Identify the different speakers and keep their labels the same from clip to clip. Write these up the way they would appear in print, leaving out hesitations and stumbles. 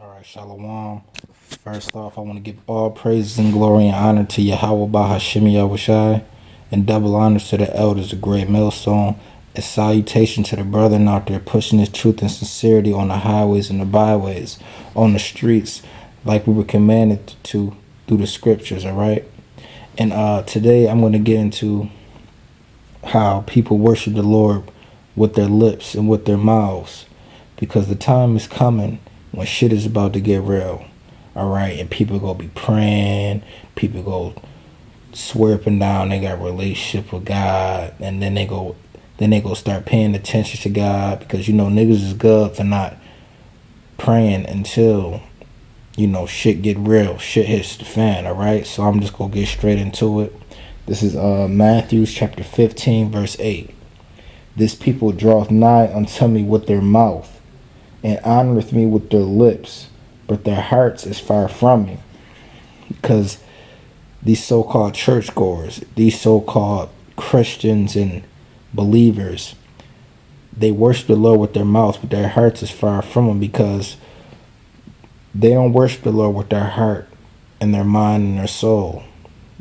Speaker 1: All right, Shalom. First off, I want to give all praises and glory and honor to Yahweh Bahashim Yahushai, and double honors to the elders of Great Millstone, and salutation to the brethren out there pushing this truth and sincerity on the highways and the byways, on the streets, like we were commanded to through the scriptures, all right? And today I'm going to get into how people worship the Lord with their lips and with their mouths, because the time is coming when shit is about to get real, all right? And people gonna be praying, people go swear up and down they got a relationship with God, and then they go start paying attention to God, because niggas is good for not praying until shit get real, shit hits the fan, all right? So I'm just gonna get straight into it. This is Matthew chapter 15 verse 8. This people draweth nigh unto me with their mouth, and honoreth me with their lips, but their hearts is far from me. Because these so-called churchgoers, these so-called Christians and believers, they worship the Lord with their mouths, but their hearts is far from them, because they don't worship the Lord with their heart and their mind and their soul.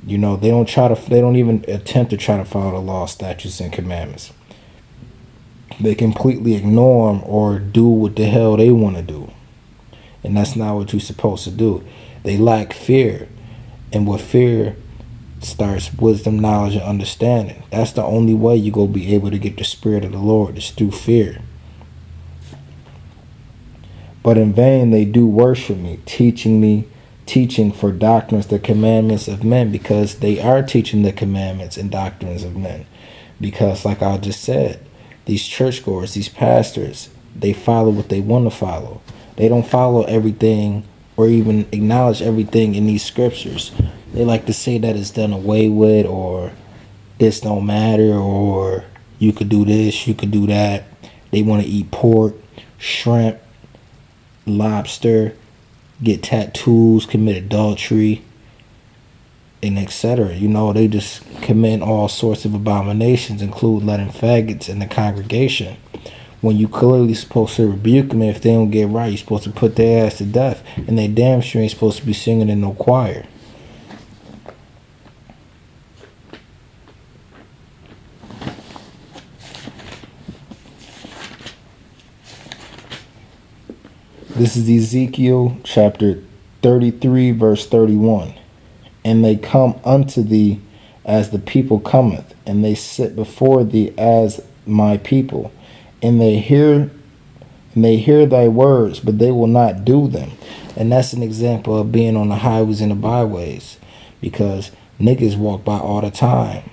Speaker 1: They don't even attempt to try to follow the law, statutes, and commandments. They completely ignore them or do what the hell they want to do. And that's not what you're supposed to do. They lack fear. And with fear starts wisdom, knowledge, and understanding. That's the only way you're going to be able to get the Spirit of the Lord, is through fear. But in vain they do worship me, teaching for doctrines the commandments of men, because they are teaching the commandments and doctrines of men. Because like I just said, these churchgoers, these pastors, they follow what they want to follow. They don't follow everything or even acknowledge everything in these scriptures. They like to say that it's done away with, or this don't matter, or you could do this, you could do that. They want to eat pork, shrimp, lobster, get tattoos, commit adultery, and etc. They just commit all sorts of abominations, include letting faggots in the congregation, when you clearly supposed to rebuke them. If they don't get right, you're supposed to put their ass to death, and they damn sure ain't supposed to be singing in no choir. This is Ezekiel chapter 33 verse 31. And they come unto thee as the people cometh, and they sit before thee as my people, and they hear thy words, but they will not do them. And that's an example of being on the highways and the byways, because niggas walk by all the time,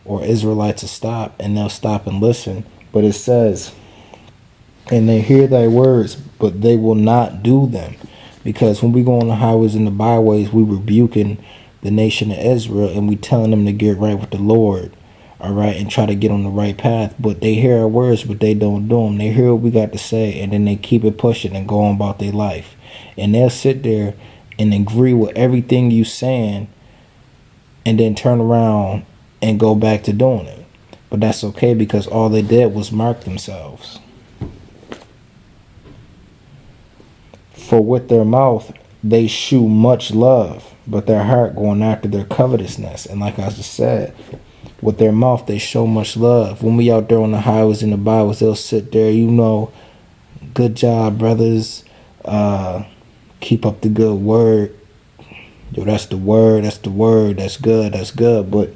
Speaker 1: or Israelites will stop, and they'll stop and listen. But it says, and they hear thy words, but they will not do them. Because when we go on the highways and the byways, we rebuking the nation of Israel, and we telling them to get right with the Lord, all right, and try to get on the right path. But they hear our words, but they don't do them. They hear what we got to say, and then they keep it pushing and go on about their life. And they'll sit there and agree with everything you saying, and then turn around and go back to doing it. But that's okay, because all they did was mark themselves. For with their mouth they shew much love, but their heart going after their covetousness. And like I just said, with their mouth they show much love. When we out there on the highways and the byways, they'll sit there, good job, brothers. Keep up the good word. Yo, that's the word, that's the word, that's good, that's good. But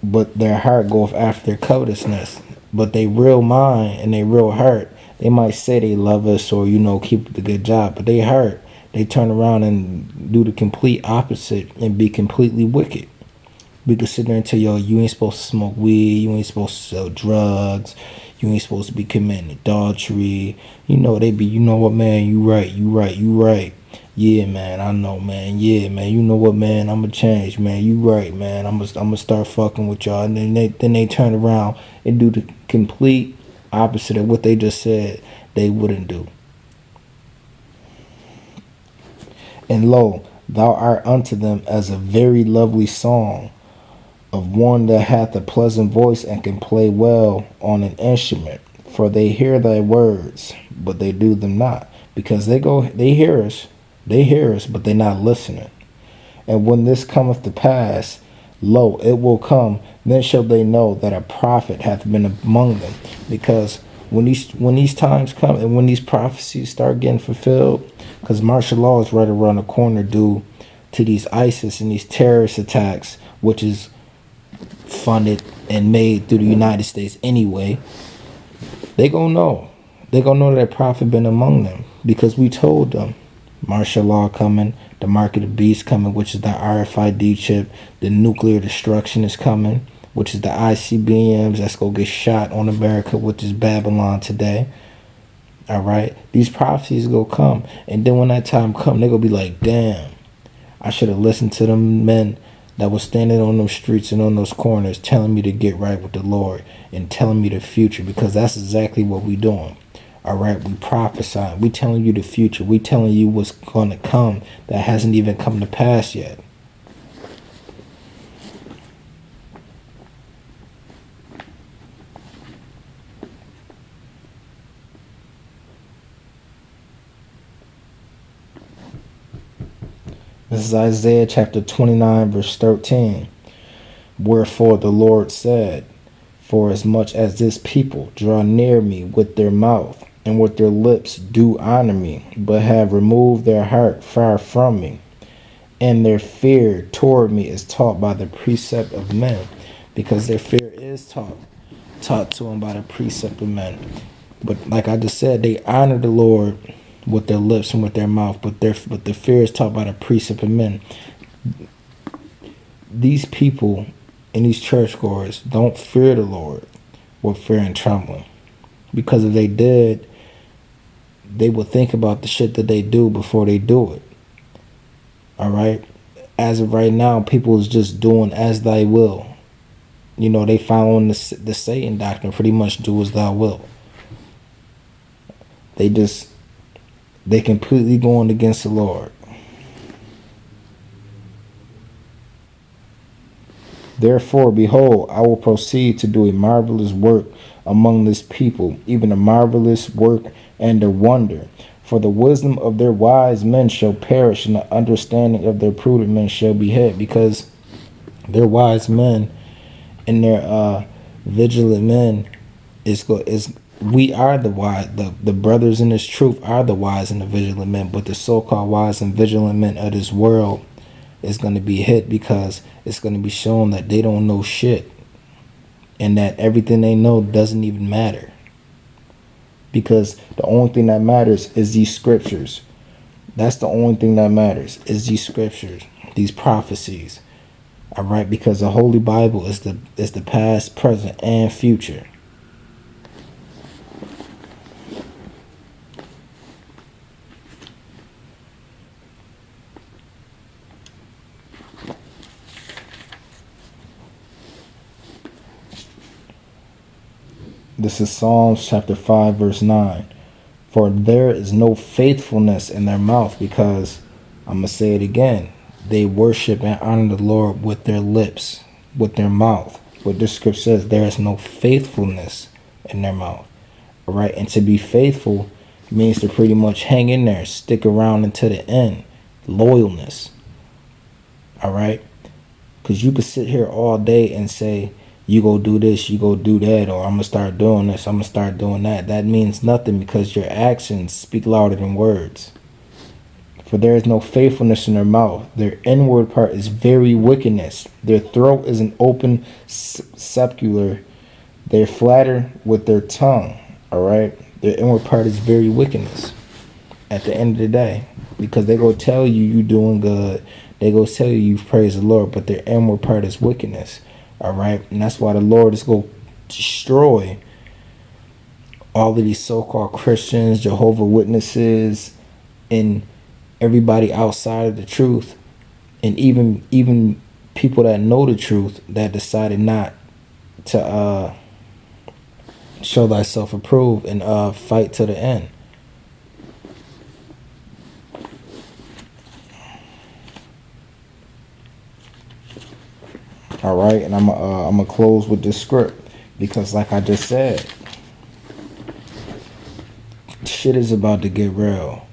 Speaker 1: but their heart goeth after their covetousness. But they real mind and they real heart, they might say they love us, or keep up the good job, but they heart, they turn around and do the complete opposite and be completely wicked. We could sit there and tell you ain't supposed to smoke weed, you ain't supposed to sell drugs, you ain't supposed to be committing adultery. They be, what, man, you right. Yeah, man, I know, man. Yeah, man, you know what, man, I'ma change, man. You right, man. I'ma start fucking with y'all. And then they turn around and do the complete opposite of what they just said they wouldn't do. And lo, thou art unto them as a very lovely song of one that hath a pleasant voice and can play well on an instrument. For they hear thy words, but they do them not. because they hear us, but they're not listening. And when this cometh to pass, lo, it will come, then shall they know that a prophet hath been among them. Because when these times come and when these prophecies start getting fulfilled, because martial law is right around the corner due to these ISIS and these terrorist attacks, which is funded and made through the United States anyway, they gonna know. They gonna know that prophet been among them, because we told them martial law coming, the mark of the beast coming, which is the RFID chip, the nuclear destruction is coming, which is the ICBMs that's gonna get shot on America, which is Babylon today. All right, these prophecies go come, and then when that time come, they gonna be like, damn, I should have listened to them men that was standing on those streets and on those corners telling me to get right with the Lord and telling me the future, because that's exactly what we doing. All right, we prophesying. We telling you the future. We telling you what's going to come that hasn't even come to pass yet. This is Isaiah chapter 29, verse 13. Wherefore the Lord said, for as much as this people draw near me with their mouth, and with their lips do honor me, but have removed their heart far from me, and their fear toward me is taught by the precept of men, because their fear is taught to them by the precept of men. But like I just said, they honor the Lord with their lips and with their mouth, but the fear is taught by the precept of men. These people in these churchgoers don't fear the Lord with fear and trembling, because if they did, they would think about the shit that they do before they do it. All right, as of right now, people is just doing as thy will. You know, they following the Satan doctrine, pretty much do as thou will. They completely going against the Lord. Therefore, behold, I will proceed to do a marvelous work among this people, even a marvelous work and a wonder. For the wisdom of their wise men shall perish, and the understanding of their prudent men shall be hid. Because their wise men and their vigilant men is we are the wise. The brothers in this truth are the wise and the vigilant men, but the so-called wise and vigilant men of this world is going to be hit, because it's going to be shown that they don't know shit, and that everything they know doesn't even matter, because the only thing that matters is these scriptures. That's the only thing that matters, is these scriptures, these prophecies. All right, because the Holy Bible is the past, present, and future. This is Psalms chapter 5, verse 9. For there is no faithfulness in their mouth, because, I'm going to say it again, they worship and honor the Lord with their lips, with their mouth. What this scripture says, there is no faithfulness in their mouth. All right, and to be faithful means to pretty much hang in there, stick around until the end. Loyalness. All right, because you could sit here all day and say, you go do this, you go do that, or I'm going to start doing this, I'm going to start doing that. That means nothing, because your actions speak louder than words. For there is no faithfulness in their mouth. Their inward part is very wickedness. Their throat is an open sepulchre. They flatter with their tongue. All right? Their inward part is very wickedness at the end of the day, because they go tell you doing good. They go tell you praise the Lord, but their inward part is wickedness. All right, and that's why the Lord is going to destroy all of these so-called Christians, Jehovah's Witnesses, and everybody outside of the truth, and even people that know the truth that decided not to show thyself approved and fight to the end. All right, and I'm gonna close with this script, because like I just said, shit is about to get real.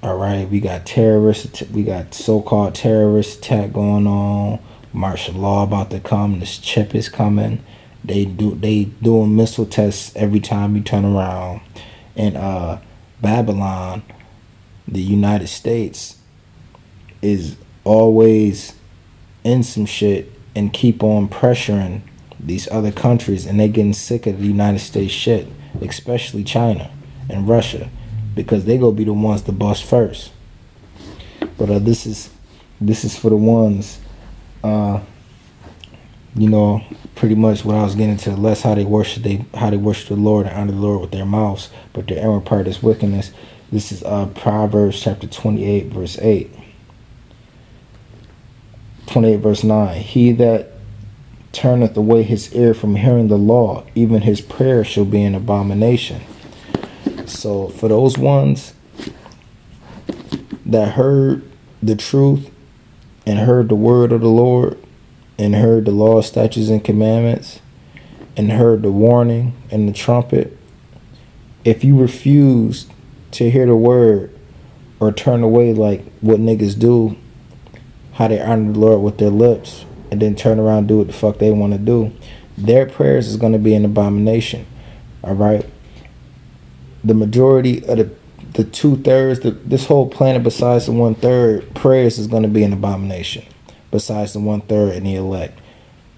Speaker 1: All right, we got terrorists. We got so-called terrorist attack going on. Martial law about to come. This chip is coming. They doing missile tests every time you turn around. And Babylon, the United States, is always in some shit and keep on pressuring these other countries, and they getting sick of the United States shit, especially China and Russia, because they gonna be the ones to bust first. But this is for the ones, pretty much what I was getting to. Less how they worship the Lord and honor the Lord with their mouths, but their inward part is wickedness. This is Proverbs chapter 28 verse 8. 28 verse 9. He that turneth away his ear from hearing the law, even his prayer shall be an abomination. So for those ones that heard the truth and heard the word of the Lord and heard the law, statutes, and commandments and heard the warning and the trumpet, if you refuse to hear the word or turn away like what niggas do, how they honor the Lord with their lips and then turn around and do what the fuck they want to do, their prayers is going to be an abomination. All right? The majority of the 2/3, this whole planet besides the 1/3, prayers is going to be an abomination besides the 1/3 and the elect.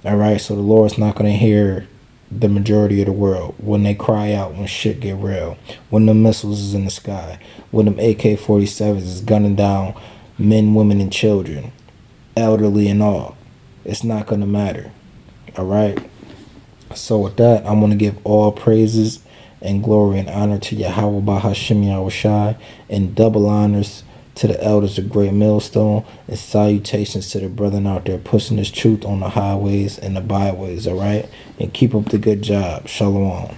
Speaker 1: All right? So the Lord's not going to hear the majority of the world when they cry out, when shit get real, when the missiles is in the sky, when them AK-47s is gunning down men, women, and children, elderly and all. It's not going to matter. All right? So with that, I'm going to give all praises and glory and honor to Yahweh Bahashim Yahushai, and double honors to the elders of Great Millstone, and salutations to the brethren out there pushing this truth on the highways and the byways. All right? And keep up the good job. Shalom.